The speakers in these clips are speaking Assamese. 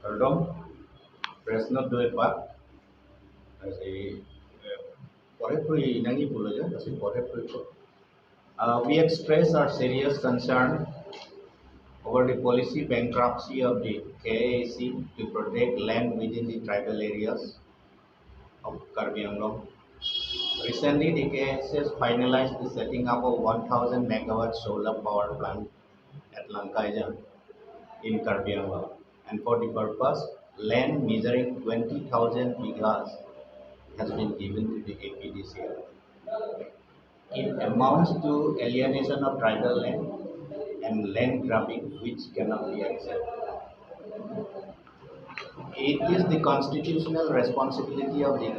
Pardon, Presno do Epa, kasi pore-pore nangi pulo dyan, kasi pore-pore po. We express our serious concern over the policy bankruptcy of the KAAC to protect land within the tribal areas of Karbi Anglong. Recently, the KAAC has finalized the setting up of 1,000 megawatt solar power plant at Langkajan in Karbi Anglong. And for the purpose, land measuring 20,000 bighas has been given to the APDCL. It amounts to alienation of tribal land and land grabbing which cannot be accepted. It is the constitutional responsibility of the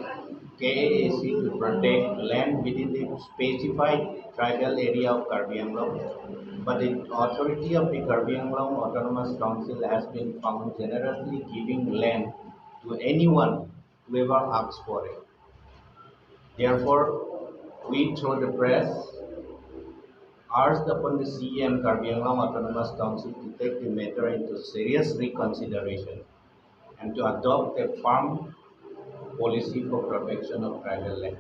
KAAC to protect land within the specified tribal area of Karbi Anglong, but the authority of the Karbi Anglong Autonomous Council has been found generously giving land to anyone whoever asks for it. Therefore, we through the press urged upon the CM Karbi Anglong Autonomous Council to take the matter into serious reconsideration and to adopt a firm policy for protection of tribal land.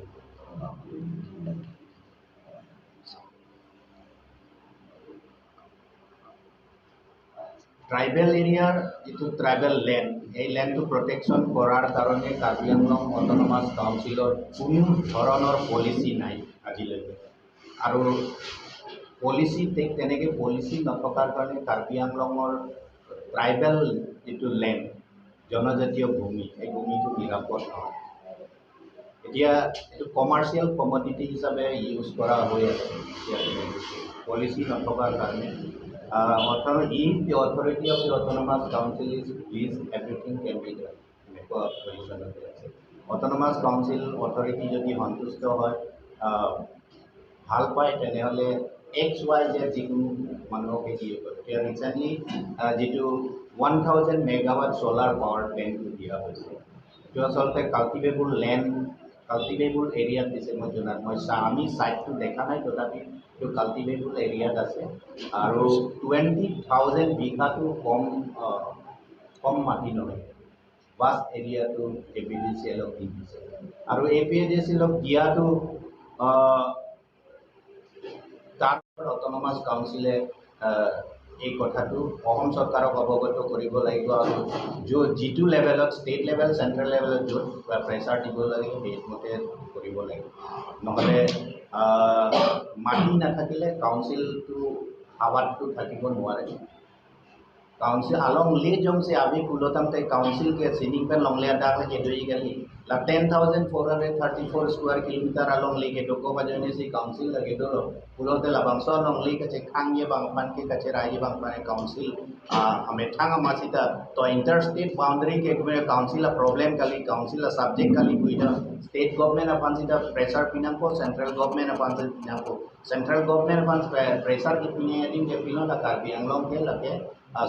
Tribal area itu tribal land, এই ল্যান্ডটো প্ৰটেকশ্যন কৰাৰ কাৰণে কাৰ্বি আংলং অট'নমাছ কাউন্সিলৰ কোনো ধৰণৰ পলিচি নাই আজিলৈকে আৰু পলিচি তেনেকৈ পলিচি নথকাৰ কাৰণে কাৰ্বি আংলঙৰ ট্ৰাইবেল যিটো লেণ্ড জনজাতীয় ভূমি এই ভূমিটো নিৰাপদ নহয় এতিয়া এইটো কমাৰ্চিয়েল কমডিটি হিচাপে ইউজ কৰা হৈ আছে পলিচি নথকাৰ কাৰণে if the authority of the Autonomous Council is pleased, everything can be done. Autonomous Council authority যদি সন্তুষ্ট হয় ভাল পায় তেনেহ'লে XYZ যিকোনো মানুহকে দিয়ে এতিয়া ৰিচেণ্টলি যিটো 1,000 মেগাৱাট ছ'লাৰ পাৱাৰ প্লেণ্টটো দিয়া হৈছে এইটো আচলতে কাল্টিভেবল লেণ্ড কাল্টিভেবল এৰিয়াত দিছে মই জনাত আমি ছাইটটো দেখা নাই তথাপি এইটো কাল্টিভেবল এৰিয়াত আছে আৰু 20,000 বিঘাটো কম মাটি নহয় বাছ এৰিয়াটো APDCLক দি দিছে আৰু APDCLক দিয়াটো তাৰ অট'নমাছ কাউন্সিলে এই কথাটো অসম চৰকাৰক অৱগত কৰিব লাগিব আৰু যিটো লেভেলত ষ্টেট লেভেল চেণ্ট্ৰেল লেভেলত য'ত প্ৰেছাৰ দিব লাগে সেইমতে কৰিব লাগিব নহ'লে মাটি নাথাকিলে কাউন্সিলটো হাৱাতটো থাকিব নোৱাৰে काउंसिल along ले जों से अभी कुलोतम ते काउंसिल के सीनिंग पे लॉन्ग ले अदा के दोई गली ला 10,434 स्क्वायर किलोमीटर along ले के डोको बजने से काउंसिल लगे दो कुलोते लबंगसो लॉन्ग ले के खांग ये बांगपान के कचे राई बांगपान काउंसिल हमें थांग मासिता तो इंटर स्टेट बाउंड्री के में काउंसिल प्रॉब्लम कली काउंसिल सब्जेक्ट कली बुइदा स्टेट गवर्नमेंट अपन सिता प्रेशर पिना को सेंट्रल गवर्नमेंट अपन पिना को सेंट्रल गवर्नमेंट अपन प्रेशर की पिने दिन के पिनो ला कार्बी आंगलोंग के लगे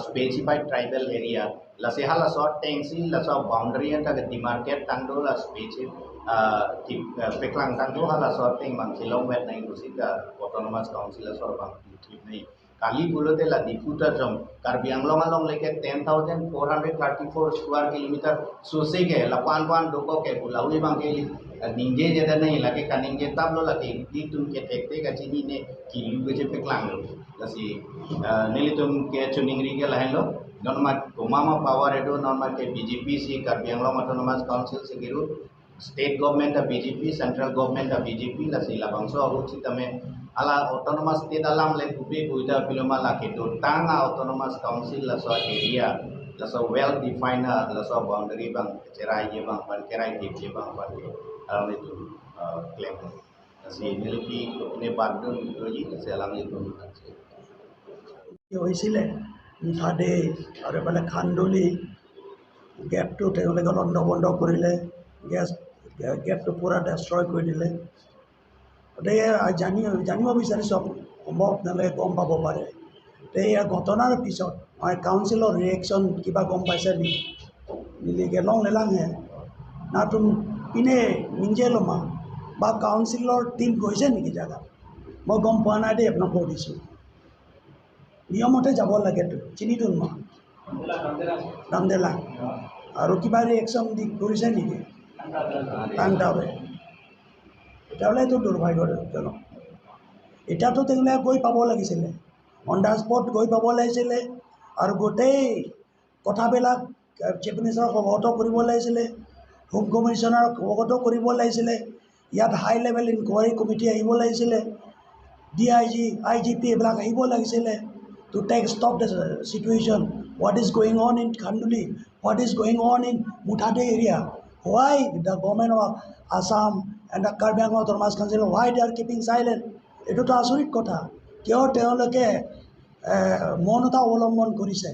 specified tribal area la seha la sort tengsi la so boundary ta ke demarcate tangdo la specific peklang tangdo hala sort teng mang silong wet nai kusita autonomous council la sort bang ठीक नहीं काली बोलोते ला दिफुटा जम कार्बी आंगलोंग along लेके 10,434 स्क्वायर किलोमीटर सोसे के ला पान डोको के बुलाउली बांग के निंजे जदा नहीं लगे कनिंगे तब लो लगे दी तुम के टेकते का चीनी ने किलू के पेकलांग लसी नेली तुम के चुनिंगरी के लाइन लो नॉर्मल गोमामा पावर एडो नॉर्मल के बीजेपी सी कार्बी आंगलोंग ऑटोनोमस काउंसिल से गिरु स्टेट गवर्नमेंट का बीजेपी सेंट्रल गवर्नमेंट का बीजेपी लसी लाबंसो अबुची तमे ala autonomous state alam le kubi buida piloma la ke do tanga autonomous council la so area la so well defined la so boundary bang cerai je bang pan cerai je bang pan alam itu claim asi nilpi ne badun toji se alam itu হৈছিলে মুঠাদে আৰু এফালে খান্দুলি গেটটো তেওঁলোকে বন্ধ কৰিলে গেটটো পূৰা ডেষ্ট্ৰয় কৰি দিলে গতিকে জানিব বিচাৰিছোঁ সম্ভৱ আপোনালোকে গম পাব পাৰে এয়া ঘটনাৰ পিছত মই কাউন্সিলৰ ৰিয়েকশ্যন কিবা গম পাইছে নেকি নিলিকে লং নেলাঙে না তুমি পিনে নিজে ল'মা বা কাউন্সিলৰ টিম গৈছে নেকি জেগাত মই গম পোৱা নাই দেই আপোনাক কৈ দিছোঁ নিয়মতে যাব লাগেতো চিনিতো মই ৰামদেলা আৰু কিবা ৰিয়েকশ্যন কৰিছে নেকি টাংটাৱে তেতিয়াহ'লে এইটো দুৰ্ভাগ্যজনক এতিয়াতো তেওঁলোকে গৈ পাব লাগিছিলে অন দ্য স্পট গৈ পাব লাগিছিলে আৰু গোটেই কথাবিলাক চিফ মিনিষ্টাৰক অৱগত কৰিব লাগিছিলে হোম কমিশ্যনাৰক অৱগত কৰিব লাগিছিলে ইয়াত হাই লেভেল ইনকুৱাৰী কমিটি আহিব লাগিছিলে DIG IGP এইবিলাক আহিব লাগিছিলে to take stop the situation what is going on in Khanduli what is going on in Muthade area why the government of Assam and the Karbi Anglong autonomous council why they are keeping silent এইটোতো আচৰিত কথা কিয় তেওঁলোকে মৌনতা অৱলম্বন কৰিছে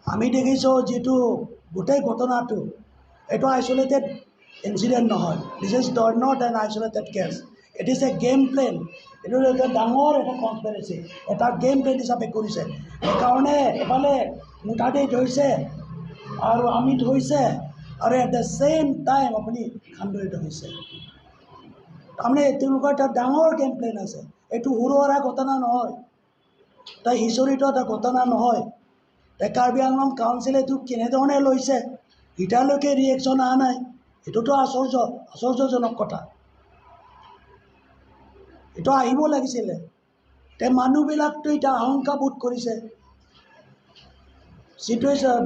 আমি দেখিছোঁ যিটো গোটেই ঘটনাটো এইটো আইচলেটেড ইনচিডেণ্ট নহয় this is not an isolated case it is a game plan এইটো এটা ডাঙৰ এটা কনস্পিৰেচি এটা গেম প্লেন হিচাপে কৰিছে সেইকাৰণে এফালে মুঠাদে ধৰিছে আৰু আমিত হৈছে আৰু এট দ্য ছেইম টাইম আপুনি খান্দুলিত হৈছে তাৰমানে তেওঁলোকৰ এটা ডাঙৰ গেম প্লেন আছে এইটো সৰু সুৰা ঘটনা নহয় তাই হিষ্টৰীটো এটা ঘটনা নহয় তাই কাৰ্বি আংলং কাউন্সিলে এইটো কেনেধৰণে লৈছে এতিয়ালৈকে ৰিয়েকশ্যন অহা নাই এইটোতো আশ্চৰ্যজনক কথা এইটো আহিব লাগিছিলে তে মানুহবিলাকতো এতিয়া আশংকাবোধ কৰিছে চিটুৱেশ্যন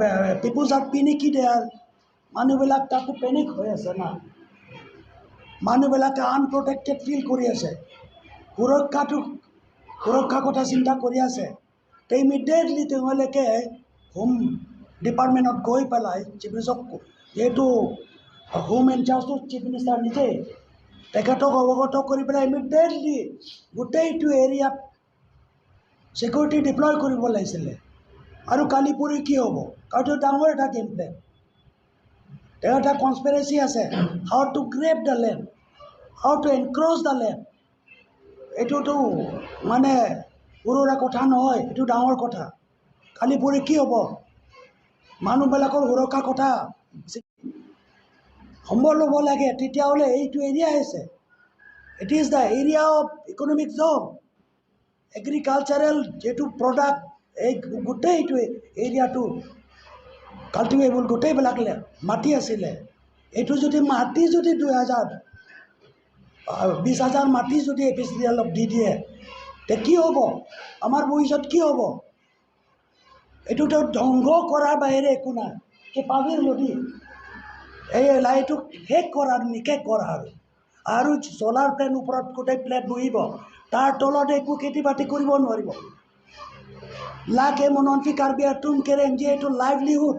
পিপুলছ আৰ পেনিকি দেয়াৰ মানুহবিলাক তাতো পেনিক হৈ আছে না মানুহবিলাকে আনপ্ৰটেক্টেড ফিল কৰি আছে সুৰক্ষাৰ কথা চিন্তা কৰি আছে তে ইমিডিয়েটলি তেওঁলোকে হোম ডিপাৰ্টমেণ্টত গৈ পেলাই চিফ মিনিষ্টাৰক যিহেতু হোম ইনচাৰ্জটো চিফ মিনিষ্টাৰ নিজেই তেখেতক অৱগত কৰি পেলাই ইমিডিয়েটলি গোটেইটো এৰিয়াত ছিকিউৰিটি ডিপ্লয় কৰিব লাগিছিলে আৰু কালি পৰি কি হ'ব কাৰণ এইটো ডাঙৰ এটা গেম প্লেন তেওঁ এটা কনস্পিৰেচি আছে how to grab the land how to encroach the land এইটোতো মানে সৰু সুৰা কথা নহয় এইটো ডাঙৰ কথা কালি পৰি কি হ'ব মানুহবিলাকৰ সুৰক্ষাৰ কথা সম্বল ল'ব লাগে তেতিয়াহ'লে এইটো এৰিয়া আছে it is the area of economic zone agricultural যিটো প্ৰডাক্ট এই গোটেইটো এৰিয়াটো কাল্টিভেবল গোটেইবিলাক মাটি আছিলে এইটো যদি মাটি যদি 20,000 মাটি যদি APCLক দি দিয়ে তে কি হ'ব আমাৰ ভৱিষ্যত কি হ'ব এইটোতো ধ্বংস কৰাৰ বাহিৰে একো নাই কি পানীৰ নদী এই লাইটোক শেষ কৰা নিশেষ কৰা আৰু চ'লাৰ প্লেন ওপৰত গোটেই প্লেট বহিব তাৰ তলত একো খেতি বাতি কৰিব নোৱাৰিব লাকে মনন্তি কাৰ্বি আৰু তুম কেৰেং যিহেতু লাইভলিহুড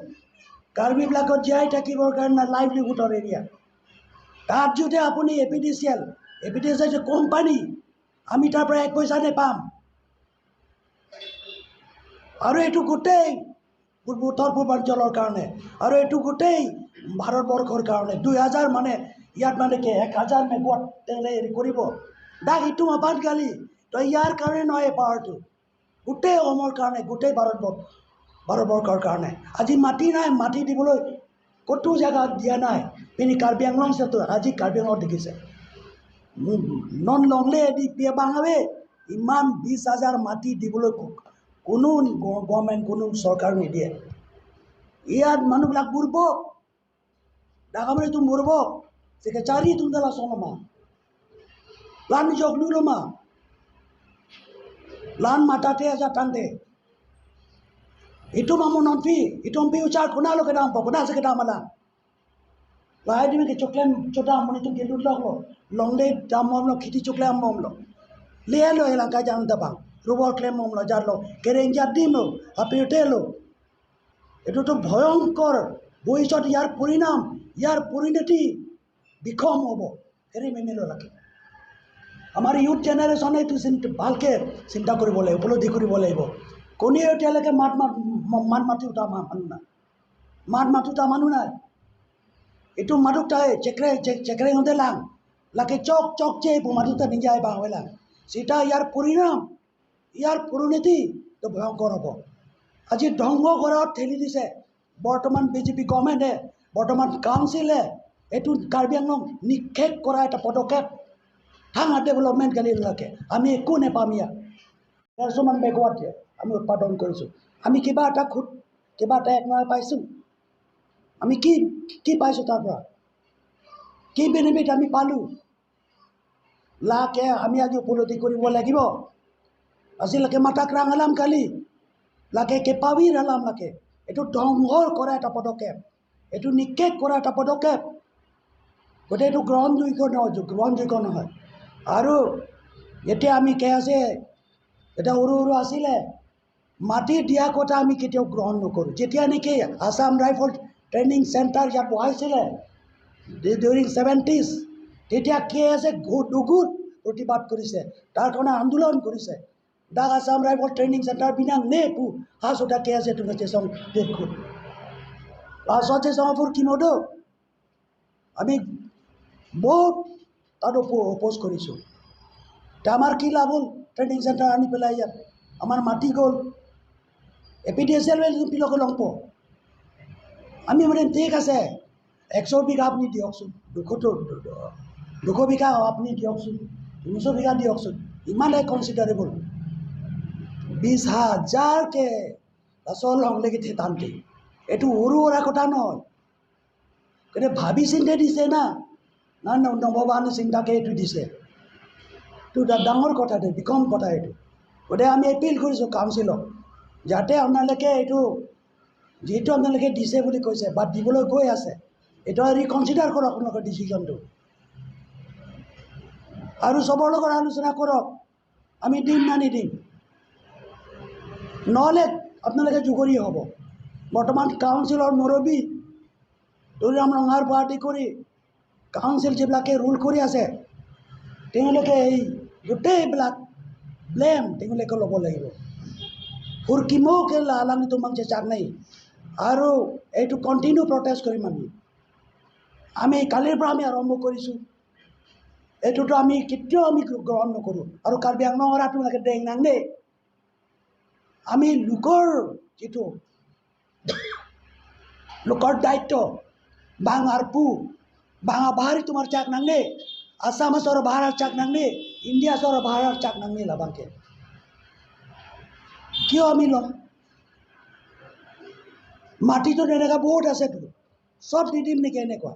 কাৰ্বিবিলাকত জীয়াই থাকিবৰ কাৰণে লাইভলিহুডৰ এৰিয়া তাত যদি আপুনি APDCL কোম্পানী আমি তাৰ পৰা 1 পইচা নেপাম আৰু এইটো গোটেই উত্তৰ পূৰ্বাঞ্চলৰ কাৰণে আৰু এইটো গোটেই ভাৰতবৰ্ষৰ কাৰণে 2000 মানে ইয়াত মানে কি 1000 মেগাৱাট তেওঁলোকে হেৰি কৰিব দাগ ইটো আবাদ গালি তো ইয়াৰ কাৰণে নহয় পাৱাৰটো গোটেই অসমৰ কাৰণে গোটেই ভাৰতবৰ্ষৰ কাৰণে আজি মাটি নাই মাটি দিবলৈ ক'তো জেগা দিয়া নাই পিনি কাৰ্বি আংলং চেতো আজি কাৰ্বি আংলং দেখিছে নন লংলে দি পিয়ে বাঙাবে ইমান 20,000 মাটি দিবলৈ কোনো গভৰ্ণমেণ্ট কোনো চৰকাৰ নিদিয়ে ইয়াত মানুহবিলাক বুৰ্বক ডাঙামাৰিটো মুৰ্বক যে চাৰি তুন্দলা চনমা লান জগ নুলমা লান মাতাতে আজা টানতে itu mamu nompi itu nompi ucar kuna lo kedam po kuna se kedam ala lai dimi ke choklem chota amoni tu gelu lo longde dam mom lo khiti choklem mom lo le lo elanka jan dabang rubor klem mom lo jar lo kerenja dim lo apiote lo itu to bhoyonkor boisot yar purinam yar purineti bikhom hobo eri memelo lake আমাৰ ইউথ জেনেৰেশ্যনে এইটো ভালকৈ চিন্তা কৰিব লাগিব উপলব্ধি কৰিব লাগিব কোনেও এতিয়ালৈকে মাত মাতি উঠা মানুহ নাই মাত মাতি উঠা মানুহ নাই এইটো মাতুকটাই চেকৰে হতে লাং লাকে চক চক যে মাতুকটা নিজাই বা হয় লাং সেটা ইয়াৰ পৰিণাম ইয়াৰ পৰিণতি তো ভয়ংকৰ হ'ব আজি ধ্বংস কৰাত ঠেলি দিছে বৰ্তমান BJP গভৰ্ণমেণ্টে বৰ্তমান কাউন্সিলে এইটো কাৰ্বি আংলং নিক্ষেপ কৰা এটা পদক্ষেপ থাঙা ডেভেলপমেণ্ট গালি লাগে আমি একো নেপাম ইয়াত 150 মেগাৱাট আমি উৎপাদন কৰিছোঁ আমি কিবা এটা কিবা এটা এক নহয় পাইছোঁ আমি কি পাইছোঁ তাৰ পৰা কি বেনিফিট আমি পালোঁ লাকে আমি আজি উপলব্ধি কৰিব লাগিব আজিলৈকে মাতাক ৰাঙালাম কালি লাগে কেপাবি ৰালাম লাগে এইটো ধ্বংসৰ কৰা এটা পদক্ষেপ এইটো নিক্ষেপ কৰা এটা পদক্ষেপ গতিকে এইটো গ্ৰহণযোগ্য নহয় আৰু এতিয়া আমি কে আছে এটা সৰু আছিলে মাটি দিয়া কথা আমি কেতিয়াও গ্ৰহণ নকৰোঁ যেতিয়া নেকি আসাম ৰাইফল ট্ৰেইনিং চেণ্টাৰ ইয়াত বহাইছিলে ডিউৰিং 70s তেতিয়া কে আছে দুগুণ প্ৰতিবাদ কৰিছে তাৰ কাৰণে আন্দোলন কৰিছে ডাক আসাম ৰাইফল ট্ৰেইনিং চেণ্টাৰ বিনাং নে পু হাসুটা কে আছে তুমি চেসং দেখুন লাসতে সফর কি মদো আমি বহুত তার অপোজ কৰিছোঁ আমাৰ কি লাভ হ'ল ট্ৰেইনিং চেণ্টাৰ আনি পেলাই ইয়াত আমাৰ মাটি গ'ল APDSL পিলক লংপ আমি মানে ঠিক আছে 100 বিঘা আপুনি দিয়কচোন 200 বিঘা আপুনি দিয়কচোন 300 বিঘা দিয়কচোন ইমানে কনচিডাৰেবল 20,000 কে আসল হংলেগে থেতান্তে এইটো সৰু সুৰা কথা নহয় কিন্তু ভাবি চিন্তে দিছে না নৱবান চিন্তাকে এইটো দিছে এইটো ডাঙৰ কথা এইটো বিকম কথা এইটো গতিকে আমি এপিল কৰিছোঁ কাউন্সিলক যাতে আপোনালোকে এইটো যিহেতু আপোনালোকে দিছে বুলি কৈছে বা দিবলৈ গৈ আছে এইটো ৰিকনচিডাৰ কৰক আপোনালোকৰ ডিচিশ্যনটো আৰু চবৰ লগত আলোচনা কৰক আমি দিম না নিদিম নহ'লে আপোনালোকে জুগৰি হ'ব বৰ্তমান কাউন্সিলৰ মুৰব্বী তুলৰাম ৰঙাৰ পাৰ্টি কৰি কাউন্সিল যিবিলাকে ৰুল কৰি আছে তেওঁলোকে এই গোটেইবিলাক ব্লেম তেওঁলোকে ল'ব লাগিব ফুৰকিমকে লালানি তোমাক যে চাক নাই আৰু এইটো কণ্টিনিউ প্ৰটেষ্ট কৰিম আমি কালিৰ পৰা আমি আৰম্ভ কৰিছোঁ এইটোতো আমি কেতিয়াও আমি গ্ৰহণ নকৰোঁ আৰু কাৰ্বি আংলঙৰ আপোনালোকে দেং নাং দেই আমি লোকৰ যিটো লোকৰ দায়িত্ব ভাঙাৰ পু ভাঙা বাহারি তোমার চাক নাংলে আসাম সর ভাড়ার চাক নাংলে ইন্ডিয়া সর ভাড়ার চাক নাংলে লাভাকে কিয় আমি লম মাটিটো এনেকুৱা বহুত আছে তো সব দি দিম নেকি এনেকুৱা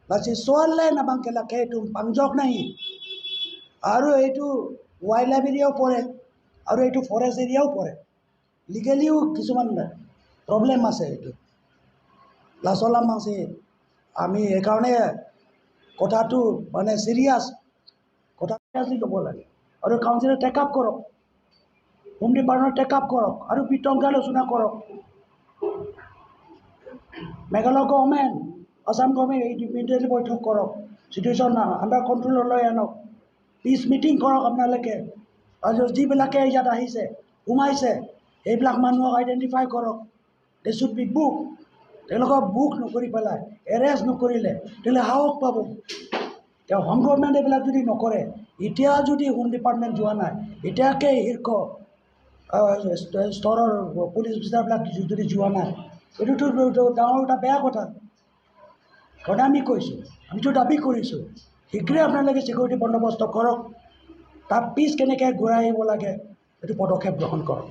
বাছি চোৱালে নাবাংকে লাখে এইটো পাঞ্জক নাই আৰু এইটো ৱাইল্ড লাইফ এৰিয়াও পৰে আৰু এইটো ফৰেষ্ট এৰিয়াও পৰে লিগেলিও কিছুমান প্ৰব্লেম আছে এইটো লাচলাম আছে আমি এইকাৰণে কথাটো মানে চিৰিয়াছ কথাটো ল'ব লাগে আৰু কাউন্সিলে টেক আপ কৰক হোম ডিপাৰ্টমেণ্ট টেক আপ কৰক আৰু বিতংকে আলোচনা কৰক Meghalaya government Assam government immediately বৈঠক কৰক চিটুৱেশ্যন আণ্ডাৰ কণ্ট্ৰললৈ আনক পিছ মিটিং কৰক আপোনালোকে আৰু যিবিলাকে ইয়াত আহিছে সোমাইছে সেইবিলাক মানুহক আইডেণ্টিফাই কৰক দে শুড বি বুক তেওঁলোকক বুক নকৰি পেলাই এৰেষ্ট নকৰিলে তেতিয়াহ'লে সাহস পাব তেওঁ হোম গভৰ্ণমেণ্ট এইবিলাক যদি নকৰে এতিয়া যদি হোম ডিপাৰ্টমেণ্ট যোৱা নাই এতিয়াকে শীৰ্ষ স্তৰৰ পুলিচ অফিচাৰবিলাক যদি যোৱা নাই এইটোতো ডাঙৰ এটা বেয়া কথা কাৰণ আমি কৈছোঁ আমিতো দাবী কৰিছোঁ শীঘ্ৰে আপোনালোকে ছিকিউৰিটি বন্দোবস্ত কৰক তাৰ পিছ কেনেকৈ ঘূৰাই আহিব লাগে এইটো পদক্ষেপ গ্ৰহণ কৰক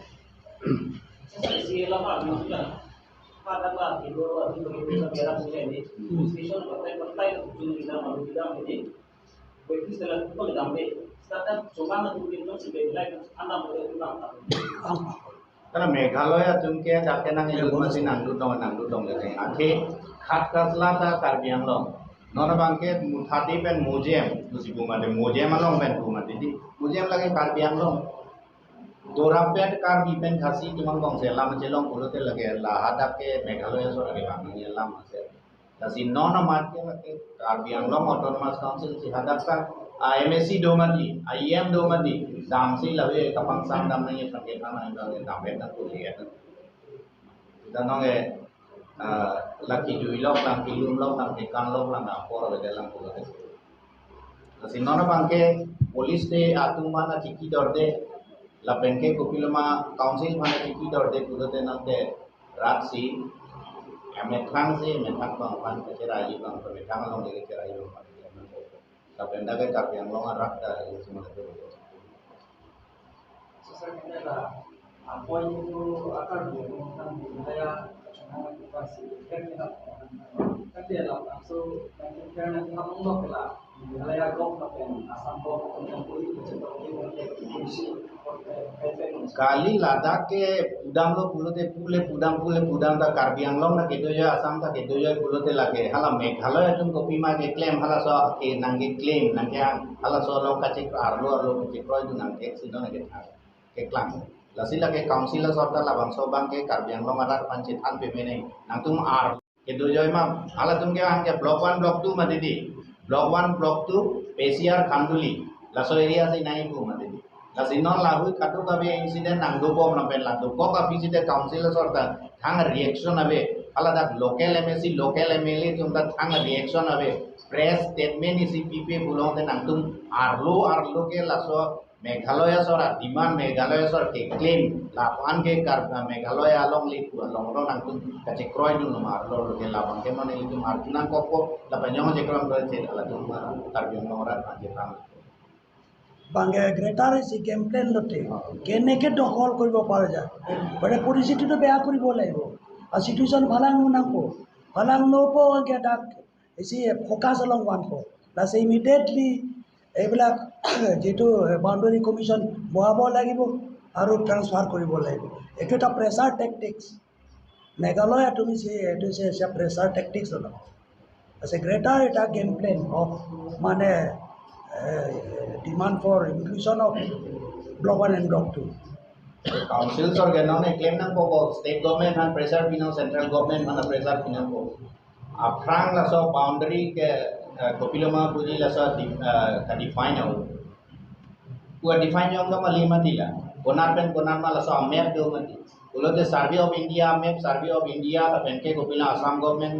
karena Meghalaya jumke jake nang ilmu masih nangdu dong gitu. Akhe khat kasla ta Karbi Anglong. Nona bangke muthati pen museum tusi bumade museum along pen bumade di museum lagi Karbi Anglong. Dorapet Karbi pen khasi timang bang selam jelong kulote lagi lahadak ke Meghalaya so lagi bang yelam ase. Tasi nona marke lagi Karbi Anglong Autonomous Council si hadapkan MSC Domadi, IEM Domadi, damsi lawe kapang sam dam nang ye pakai tanah itu damai dan kuliah. Kita nonge laki juilok, laki lumlok, laki kanlok, laki apor ada dalam kuliah. Nasi nona bangke polis de atu mana ciki dorde, la bangke kopilama council mana ciki dorde kuliah nangke raksi, metang se metang bang pan kecerai bang metang along de kecerai bang. Tapi anda kan Karbi Anglong rakta itu semua itu. Apa itu akan diumumkan di wilayah nasional okupasi kan kita kan dia lah so karena kita menolak lah di wilayah gok dan asam gok dan politik seperti komisi kali Ladakh ke Pudam lo Pudam ta Karbi Anglong na kedo ya Assam ta kedo ya pulote lage hala Meghalaya tum kopi ma ke claim hala so ke nange claim nange hala so lo kache arlo ke pro du nange sido na ke klang lasila ke council sorta la bangso bang ke Karbi Anglong atar pancit an pe mene nang tum ar kedo joy ma hala tum ke ang ke block 1 block 2 ma didi block 1 block 2 PCR Khanduli laso area se nai ko ma didi Lasinon lagu katu kabe insiden nanggo bom nampel lagu kok kapi sida council sorta thang reaction abe ala dak local MSC local MLA tumda thang reaction abe press statement isi pipe bulong te nangtum arlo ke laso Meghalaya sora demand Meghalaya sor ke claim lapan ke kar Meghalaya along liku along ro nangtum kache kroy du no arlo ke lapang ke mane itu martunan kokko lapanyong je kram ber che ala tum tarbiong ora panjetam বাংগে গ্ৰেটাৰ হৈছে কেম্পেইন লতে কেনেকৈ দখল কৰিব পৰা যায় মানে পৰিস্থিতিটো বেয়া কৰিব লাগিব আৰু চিটুৱেশ্যন ভালাং নাংব ভালাং নব এনেকৈ তাক বেছি ফ'কাছ অলং বান্ধব প্লাছ ইমিডিয়েটলি এইবিলাক যিটো বাউণ্ডেৰী কমিশ্যন বহাব লাগিব আৰু ট্ৰান্সফাৰ কৰিব লাগিব এইটো এটা প্ৰেছাৰ টেকটিক্স মেঘালয় তুমি এইটো হৈছে প্ৰেছাৰ টেকটিক্স অলপ আছে গ্ৰেটাৰ এটা গেম প্লেন অফ মানে demand for inclusion of block 1 and block 2. Councils or ganong claim nang po state government han pressure pino central government han pressure pino po. Aprang la so boundary ke kopiloma puji la so define au. Ku define yong ka mali matila. Konar ma la so map do mati. Ulo the survey of India map survey of India la penke kopila Assam government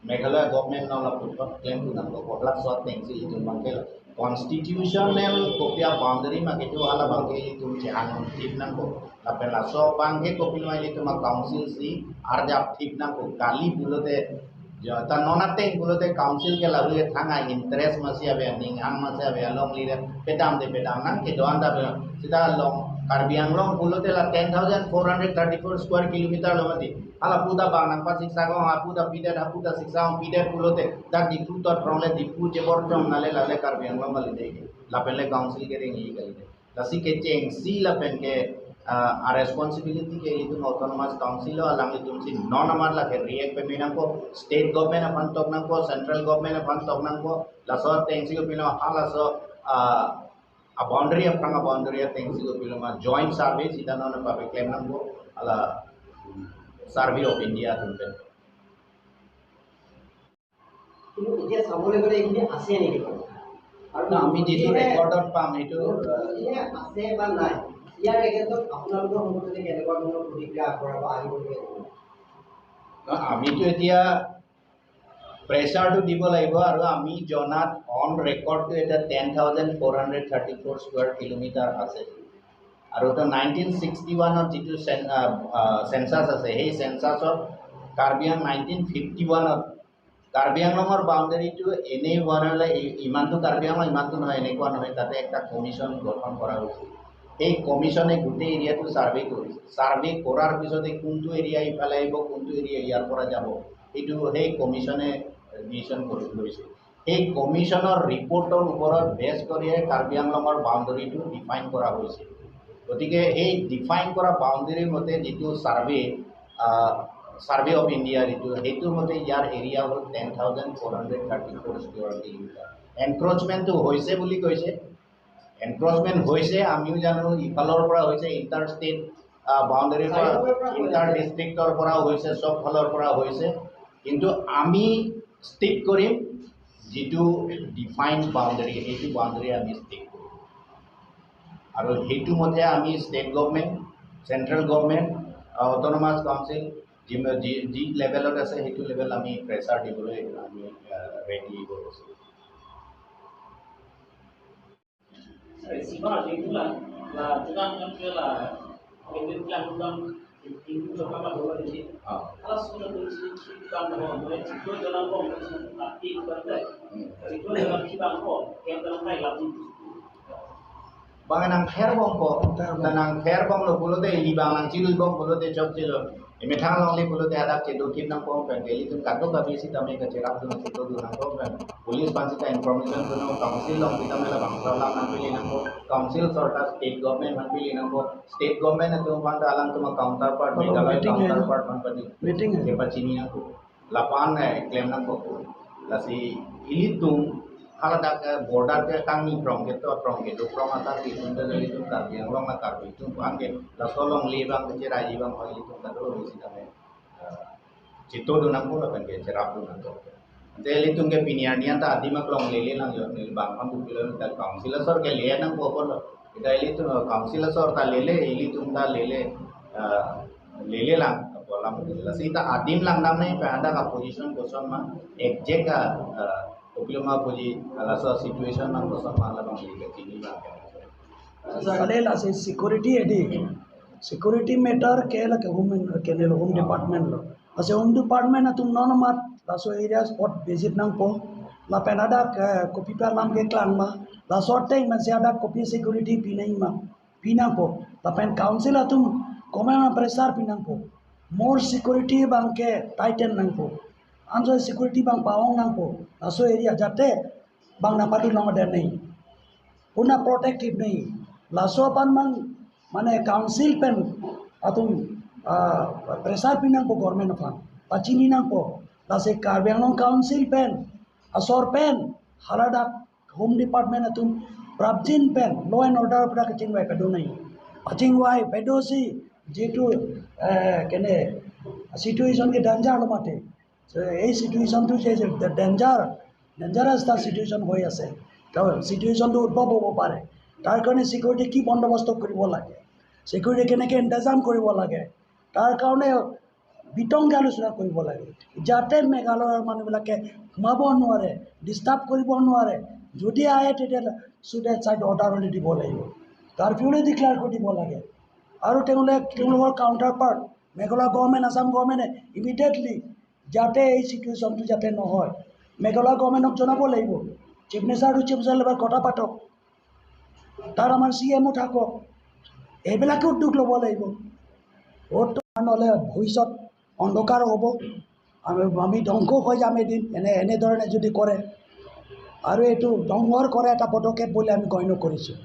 Meghalaya government now la put claim to nang ko la so thing si itu mangkel constitutional kopia boundary ma ketu ala bangke itu jangan tip nang ko la pela so bangke kopilo itu ma council si arja tip nang ko kali bulote ta nonate bulote council ke la ruye thanga interest ma si ave ning ang ma si ave long lire pedam nang ke doanda sida long Karbi Anglong bulote la 10,434 square kilometer lomati ala puda banang pa siksa ko puda siksa pide pulote dak dipu to prole dipu je borjong nale lale Karbi Anglong mali dege la pele council ke ring yi gali la si ke cheng si la pen ke a responsibility ke itu autonomous council alang itu si non amar la ke react pe menang ko state government apan tok nang ko central government apan tok nang ko la so teng si ko pino ala so a boundary of things you will joint survey sida non pabe claim nango ala survey of India tunte কিন্তু এতিয়া চাবলৈ গ'লে এইখিনি আছে নেকি আৰু আমি যেটো ৰেকৰ্ডত পাম এইটো আছে বা নাই ইয়াৰ এগেইনষ্টত আপোনালোকৰ সম্পৰ্কে কেনেকুৱা ধৰণৰ প্ৰতিক্ৰিয়া আগবঢ়াব আহিবলগীয়া আমিতো এতিয়া প্ৰেছাৰটো দিব লাগিব আৰু আমি জনাত অন ৰেকৰ্ডটো এটা 10,434 স্কোয়াৰ কিলোমিটাৰ আছে আৰু তো 1961 যিটো সেন্সাস আছে সেই সেন্সাসত কাৰ্বি আংলং 1951 কাৰ্বি আংলঙৰ বাউণ্ডেৰীটো এনেই হোৱালে ইমানটো কাৰ্বি আংলং ইমানটো নহয় এনেকুৱা নহয় তাতে একটা কমিশ্যন গঠন কৰা হৈছে এই কমিশ্যনে গোটেই এৰিয়াটো সাৰ্ভে কৰিছে সাৰ্ভে কৰাৰ পিছতে কোনটো এৰিয়া ইফালে আহিব কোনটো এৰিয়া ইয়াৰ পৰা যাব এইটো সেই কমিশ্যনে ডিসিশন কৰি লৈছে এই কমিশ্যনৰ ৰিপৰ্টৰ ওপৰত বেছ কৰি কাৰ্বি আংলঙৰ বাউণ্ডেৰীটো ডিফাইন কৰা হৈছে গতিকে এই ডিফাইন কৰা বাউণ্ডেৰীৰ মতে যিটো সাৰ্ভে অফ ইণ্ডিয়া সেইটোৰ মতে ইয়াৰ এৰিয়া হ'ল 10,434 স্কোয়াৰ কিলোমিটাৰ এনক্ৰোচমেণ্টটো হৈছে বুলি কৈছে এনক্ৰোচমেণ্ট হৈছে আমিও জানো ইফালৰ পৰা হৈছে ইণ্টাৰ ষ্টেট বাউণ্ডেৰীৰ পৰা ইণ্টাৰ ডিষ্ট্ৰিক্টৰ পৰা হৈছে সব ফালৰ পৰা হৈছে কিন্তু আমি ষ্টিক কৰিম যেটো ডিফাইন্ড বাউণ্ডেৰী সেইটো বাউণ্ডেৰী আমি ষ্টিক কৰিম আৰু সেইটো মতে আমি state government central government autonomous council যি লেভেলত আছে সেইটো লেভেল আমি প্ৰেছাৰ দিবলৈ আমি ৰেডি হৈ আছো Simba itulah lah jangan lah ini yang dalam itu juga bahawa ini kalau sudah berisi kita mohon itu dalam komunikasi aktif berada itu dalam kita mohon yang dalam lain lagi Bang nang kher bom po, nang kher bom lo pulo de li bang nang cilul bom pulo de job cilo. Metang long li pulo de adak cedo kit nang pom pen deli tum kato ka bisi tame ka cerap tum cedo du nang pom pen. Police pansi ka information tu no council long kita mela bang salam nang pili nang po. Council sorta state government man pili nang po. State government tu panda alang tu counterpart Meghalaya counterpart man padi. Meeting hai. Sepa chini nang po. Lapan claim nang po. Lasi ilitum kalau dak border ke kami from gitu from atas itu dari itu kan yang long nakar itu angke la solong libang ke cerai bang hoi itu kan dulu isi kami cito do nang pula kan ke cerap do nang jadi itu ke piniania ta adi mak long lele nang yo nil bang kan tu pilo dak councilor sor ke le nang po polo ida itu councilor sor ta lele itu ta lele lang pola mudila sita adim lang namne pa ada ka position kosan ma exact Problema puji alasa situation nang kosan malah bang liga sini bang. Kale la se security matter ke la ke home department lo. Ase home department na tum non mat la so area spot visit nang po la penada kopi per nam ke klang ma la sorte man se ada kopi security pinang po la pen council atum komen pressure pinang po more security bang ke tighten nang po anjo security bang paong nang po aso area jate bang napatu nang ada nei puna protective nei laso pan mang mane council pen atum pressure pinang po government fan pachini nang po lase karbianglong council pen asor pen halada home department atum prabjin pen law and order pra kaching wai kadu nei paching wai pedosi jetu kene situation ke danger lo mate এই সিচুৱেশ্যনটো যে ডেঞ্জাৰাছ এটা চিটুৱেশ্যন হৈ আছে চিটুৱেশ্যনটো উদ্ভৱ হ'ব পাৰে তাৰ কাৰণে চিকিউৰিটি কি বন্দোবস্ত কৰিব লাগে চিকিউৰিটি কেনেকৈ ইন্তজাম কৰিব লাগে তাৰ কাৰণে বিতংকৈ আলোচনা কৰিব লাগে যাতে মেঘালয়ৰ মানুহবিলাকে সোমাব নোৱাৰে ডিষ্টাৰ্ব কৰিব নোৱাৰে যদি আহে তেতিয়া চুডেট ছাইড অৰ্ডাৰলৈ দিব লাগিব কাৰফিউলৈ ডিক্লেয়াৰ কৰি দিব লাগে আৰু তেওঁলোকৰ counterpart Meghalaya government Assam গভৰ্ণমেণ্টে ইমিডিয়েটলি যাতে এই চিটুৱেশ্যনটো যাতে নহয় মেঘালয় গভৰ্ণমেণ্টক জনাব লাগিব চিফ মিনিষ্টাৰ আৰু চিফ মিনিষ্টাৰৰ লগত কথা পাতক তাৰ আমাৰ CMO থাকক এইবিলাকে উদ্যোগ ল'ব লাগিব ভোটটো নহ'লে ভৱিষ্যত অন্ধকাৰ হ'ব আমি ধ্বংস হৈ যাম এদিন এনেধৰণে যদি কৰে আৰু এইটো ধ্বংসৰ কৰা এটা পদক্ষেপ বুলি আমি গণ্য কৰিছোঁ